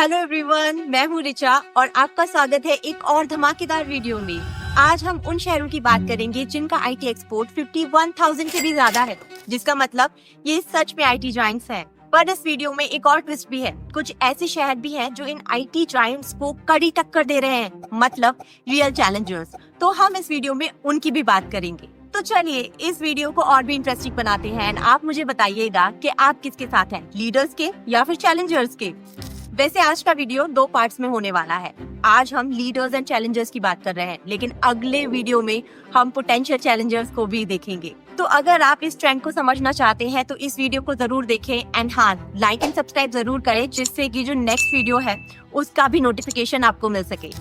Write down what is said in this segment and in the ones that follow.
Hello everyone, मैं हूँ रिचा और आपका स्वागत है एक और धमाकेदार वीडियो में। आज हम उन शहरों की बात करेंगे जिनका आईटी एक्सपोर्ट 51,000 से भी ज्यादा है, जिसका मतलब ये सच में आईटी जायंट्स हैं। पर इस वीडियो में एक और ट्विस्ट भी है। कुछ ऐसे शहर भी हैं जो इन आईटी जायंट्स को कड़ी टक्कर दे रहे हैं, मतलब रियल चैलेंजर्स। तो हम इस वीडियो में उनकी भी बात करेंगे। तो चलिए इस वीडियो को और भी इंटरेस्टिंग बनाते हैं। आप मुझे बताइएगा कि आप किसके साथ हैं, लीडर्स के या फिर चैलेंजर्स के। वैसे आज का वीडियो 2 पार्ट्स में होने वाला है। आज हम लीडर्स एंड चैलेंजर्स की बात कर रहे हैं, लेकिन अगले वीडियो में हम पोटेंशियल चैलेंजर्स को भी देखेंगे। तो अगर आप इस ट्रेंड को समझना चाहते हैं तो इस वीडियो को जरूर देखें एंड हाँ, लाइक एंड सब्सक्राइब जरूर करें, जिससे कि जो नेक्स्ट वीडियो है उसका भी नोटिफिकेशन आपको मिल सके।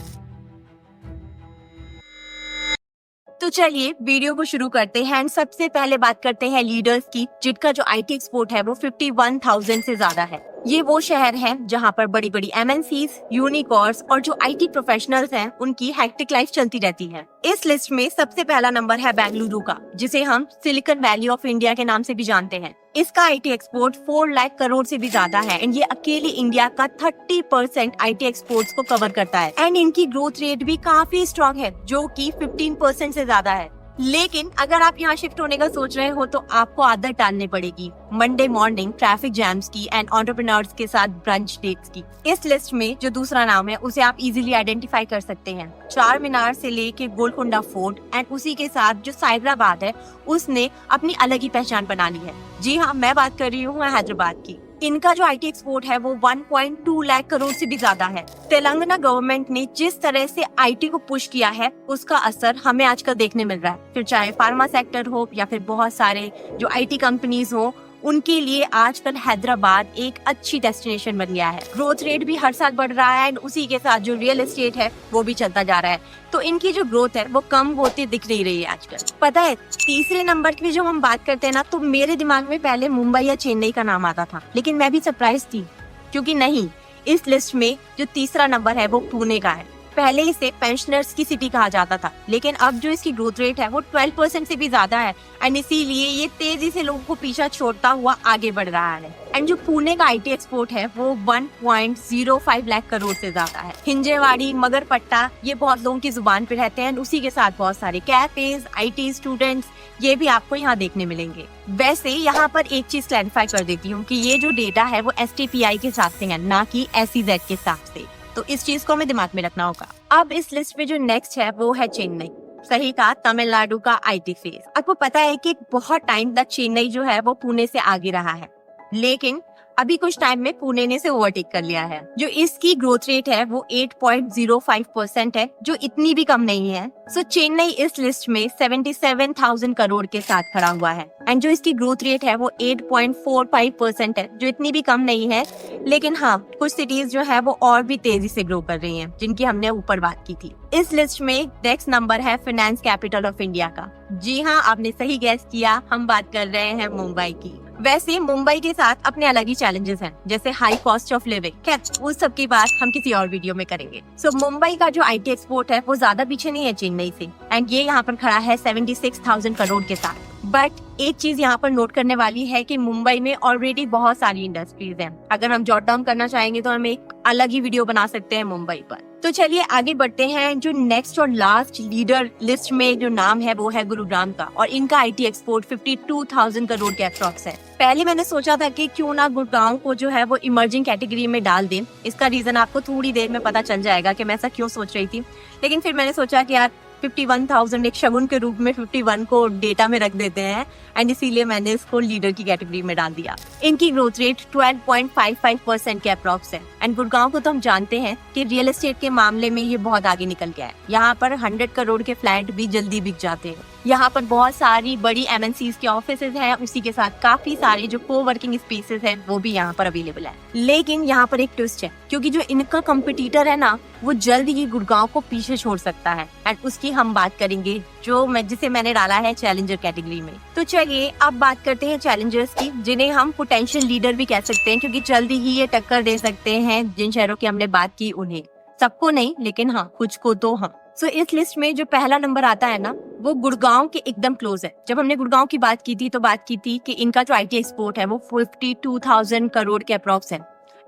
तो चलिए वीडियो को शुरू करते हैं। सबसे पहले बात करते हैं लीडर्स की, जिनका जो आईटी एक्सपोर्ट है वो 51,000 से ज्यादा है। ये वो शहर हैं जहां पर बड़ी बड़ी एमएनसीज, यूनिकॉर्न्स और जो आईटी प्रोफेशनल्स हैं उनकी हेक्टिक लाइफ चलती रहती है। इस लिस्ट में सबसे पहला नंबर है बेंगलुरु का, जिसे हम सिलिकॉन वैली ऑफ इंडिया के नाम से भी जानते हैं। इसका आईटी एक्सपोर्ट 4 लाख करोड़ से भी ज्यादा है एंड ये अकेले इंडिया का 30% आईटी एक्सपोर्ट्स को कवर करता है। एंड इनकी ग्रोथ रेट भी काफी स्ट्रॉन्ग है, जो कि 15% से ज्यादा है। लेकिन अगर आप यहाँ शिफ्ट होने का सोच रहे हो तो आपको आदत डालनी पड़ेगी मंडे मॉर्निंग ट्रैफिक जैम्स की एंड एंटरप्रेन्योर्स के साथ ब्रंच डेट्स की। इस लिस्ट में जो दूसरा नाम है उसे आप इजीली आइडेंटिफाई कर सकते हैं। चार मीनार से लेके गोलकुंडा फोर्ट एंड उसी के साथ जो साइबराबाद है उसने अपनी अलग ही पहचान बना ली है। जी हाँ, मैं बात कर रही हूँ हैदराबाद की। इनका जो आईटी एक्सपोर्ट है वो 1.2 लाख करोड़ से भी ज्यादा है। तेलंगाना गवर्नमेंट ने जिस तरह से आईटी को पुश किया है उसका असर हमें आजकल देखने मिल रहा है। फिर चाहे फार्मा सेक्टर हो या फिर बहुत सारे जो आईटी कंपनीज हो, उनके लिए आजकल हैदराबाद एक अच्छी डेस्टिनेशन बन गया है। ग्रोथ रेट भी हर साल बढ़ रहा है एंड उसी के साथ जो रियल एस्टेट है वो भी चलता जा रहा है। तो इनकी जो ग्रोथ है वो कम होती दिख नहीं रही है आजकल। पता है, तीसरे नंबर की जो हम बात करते हैं ना, तो मेरे दिमाग में पहले मुंबई या चेन्नई का नाम आता था, लेकिन मैं भी सरप्राइज थी क्योंकि नहीं, इस लिस्ट में जो तीसरा नंबर है वो पुणे का है। पहले इसे पेंशनर्स की सिटी कहा जाता था, लेकिन अब जो इसकी ग्रोथ रेट है वो 12% से भी ज्यादा है एंड इसीलिए ये तेजी से लोगों को पीछा छोड़ता हुआ आगे बढ़ रहा है। एंड जो पुणे का आईटी एक्सपोर्ट है वो 1.05 लाख करोड़ से ज्यादा है। हिंजेवाड़ी, मगरपट्टा, ये बहुत लोगों की जुबान पे रहते हैं। उसी के साथ बहुत सारे कैफेज, आईटी स्टूडेंट्स, ये भी आपको यहाँ देखने मिलेंगे। वैसे यहाँ पर एक चीज क्लैरिफाई कर देती हूँ कि ये जो डेटा है वो STPI के हिसाब से है, ना कि SEZ के हिसाब से। तो इस चीज को हमें दिमाग में रखना होगा। अब इस लिस्ट में जो नेक्स्ट है वो है चेन्नई। सही कहा, तमिलनाडु का आईटी फेज। आपको पता है कि बहुत टाइम तक चेन्नई जो है वो पुणे से आगे रहा है, लेकिन अभी कुछ टाइम में पुणे ने इसे ओवरटेक कर लिया है। जो इसकी ग्रोथ रेट है वो 8.05% है, जो इतनी भी कम नहीं है। सो चेन्नई इस लिस्ट में 77,000 करोड़ के साथ खड़ा हुआ है एंड जो इसकी ग्रोथ रेट है वो 8.45% है, जो इतनी भी कम नहीं है। लेकिन हाँ, कुछ सिटीज जो है वो और भी तेजी से ग्रो कर रही हैं, जिनकी हमने ऊपर बात की थी। इस लिस्ट में नेक्स्ट नंबर है फाइनेंस कैपिटल ऑफ इंडिया का। जी हाँ, आपने सही गैस किया, हम बात कर रहे हैं मुंबई की। वैसे मुंबई के साथ अपने अलग ही चैलेंजेस हैं, जैसे हाई कॉस्ट ऑफ लिविंग। खैर, उस सब की बात हम किसी और वीडियो में करेंगे। सो मुंबई का जो आईटी एक्सपोर्ट है वो ज्यादा पीछे नहीं है चेन्नई से एंड ये यहाँ पर खड़ा है 76,000 करोड़ के साथ। बट एक चीज यहाँ पर नोट करने वाली है कि मुंबई में ऑलरेडी बहुत सारी इंडस्ट्रीज हैं। अगर हम जॉट डाउन करना चाहेंगे तो हम एक अलग ही वीडियो बना सकते हैं मुंबई पर। तो चलिए आगे बढ़ते हैं। जो नेक्स्ट और लास्ट लीडर लिस्ट में जो नाम है वो है गुरुग्राम का और इनका आईटी एक्सपोर्ट 52,000 करोड़ के अप्रॉक्स है। पहले मैंने सोचा था कि क्यों ना गुड़गांव को जो है वो इमर्जिंग कैटेगरी में डाल दें। इसका रीजन आपको थोड़ी देर में पता चल जाएगा कि मैं ऐसा क्यों सोच रही थी, लेकिन फिर मैंने सोचा कि यार 51,000 एक शगुन के रूप में 51 को डेटा में रख देते हैं एंड इसीलिए मैंने इसको लीडर की कैटेगरी में डाल दिया। इनकी ग्रोथ रेट 12.55% के अप्रॉक्स है एंड गुड़गांव को तो हम जानते हैं कि रियल एस्टेट के मामले में ये बहुत आगे निकल गया है। यहाँ पर 100 करोड़ के फ्लैट भी जल्दी बिक जाते हैं। यहाँ पर बहुत सारी बड़ी एमएनसीज के ऑफिसेज हैं, उसी के साथ काफी सारे जो कोवर्किंग स्पेसेस हैं वो भी यहाँ पर अवेलेबल है। लेकिन यहाँ पर एक ट्विस्ट है, क्योंकि जो इनका कंपटीटर है ना वो जल्द ही गुड़गांव को पीछे छोड़ सकता है एंड उसकी हम बात करेंगे, जिसे मैंने डाला है चैलेंजर कैटेगरी में। तो चलिए अब बात करते हैं चैलेंजर्स की, जिन्हें हम पोटेंशियल लीडर भी कह सकते हैं, क्योंकि जल्दी ही ये टक्कर दे सकते हैं जिन शहरों की हमने बात की उन्हें। सबको नहीं, लेकिन हाँ कुछ को तो हाँ। सो इस लिस्ट में जो पहला नंबर आता है ना वो गुड़गांव के एकदम क्लोज है। जब हमने गुड़गांव की बात की थी तो बात की थी कि इनका जो आईटी एक्सपोर्ट है वो 52,000 करोड़ के अप्रॉक्स है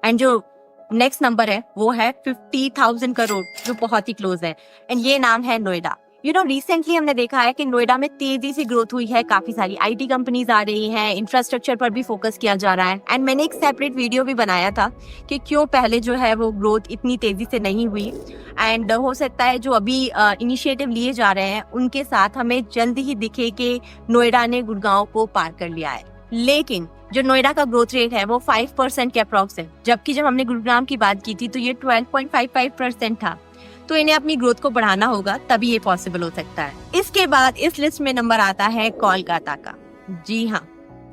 एंड जो नेक्स्ट नंबर है वो है 50,000 करोड़, जो बहुत ही क्लोज है, एंड ये नाम है नोएडा। रिसेंटली हमने देखा है कि नोएडा में तेजी से ग्रोथ हुई है, काफी सारी आईटी कंपनीज आ रही हैं, इंफ्रास्ट्रक्चर पर भी फोकस किया जा रहा है। एंड मैंने एक सेपरेट वीडियो भी बनाया था कि क्यों पहले जो है वो ग्रोथ इतनी तेजी से नहीं हुई, एंड हो सकता है जो अभी इनिशिएटिव लिए जा रहे हैं उनके साथ हमें जल्द ही दिखे कि नोएडा ने गुड़गांव को पार कर लिया है। लेकिन जो नोएडा का ग्रोथ रेट है वो 5% के अप्रॉक्स है, जबकि जब हमने गुरुग्राम की बात की थी तो ये 12.55% था। तो इन्हें अपनी ग्रोथ को बढ़ाना होगा, तभी ये पॉसिबल हो सकता है। इसके बाद इस लिस्ट में नंबर आता है कोलकाता का। जी हाँ,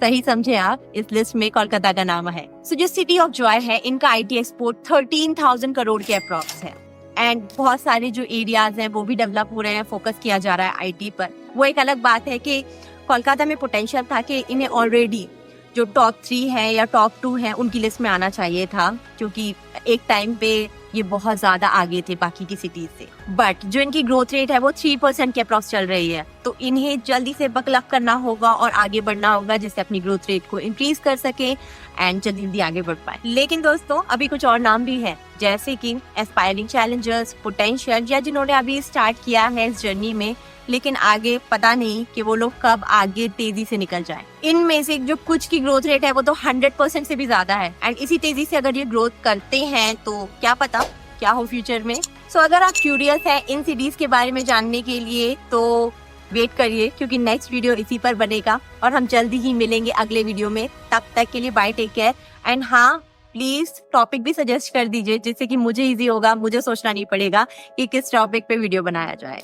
सही समझे आप, इस लिस्ट में कोलकाता का नाम है। सो जो सिटी ऑफ जॉय है, इनका आईटी एक्सपोर्ट 13,000 करोड़ के अप्रॉक्स है, एंड बहुत सारे जो एरियाज हैं वो भी डेवलप हो रहे हैं, फोकस किया जा रहा है आईटी पर। वो एक अलग बात है कि कोलकाता में पोटेंशियल था कि इन्हें ऑलरेडी जो टॉप 3 है या टॉप 2 है उनकी लिस्ट में आना चाहिए था, क्योंकि एक टाइम पे ये बहुत ज्यादा आगे थे बाकी की सिटीज से। बट जो इनकी ग्रोथ रेट है वो 3% के अप्रॉक्स चल रही है, तो इन्हें जल्दी से बकलअप करना होगा और आगे बढ़ना होगा, जिससे अपनी ग्रोथ रेट को इंक्रीज कर सके एंड जल्दी आगे बढ़ पाए। लेकिन दोस्तों अभी कुछ और नाम भी है, जैसे कि एस्पायरिंग चैलेंजर्स, पोटेंशियल, या जिन्होंने अभी स्टार्ट किया है इस जर्नी में, लेकिन आगे पता नहीं कि वो लोग कब आगे तेजी से निकल जाएं। इनमें से जो कुछ की ग्रोथ रेट है वो तो 100% से भी ज्यादा है, एंड इसी तेजी से अगर ये ग्रोथ करते हैं तो क्या पता क्या हो फ्यूचर में। सो अगर आप क्यूरियस हैं इन सिटीज के बारे में जानने के लिए तो वेट करिए, क्योंकि नेक्स्ट वीडियो इसी पर बनेगा और हम जल्दी ही मिलेंगे अगले वीडियो में। तब तक के लिए बाय, टेक केयर, एंड हाँ प्लीज टॉपिक भी सजेस्ट कर दीजिए, जिससे कि मुझे इजी होगा, मुझे सोचना नहीं पड़ेगा कि किस टॉपिक पे वीडियो बनाया जाए।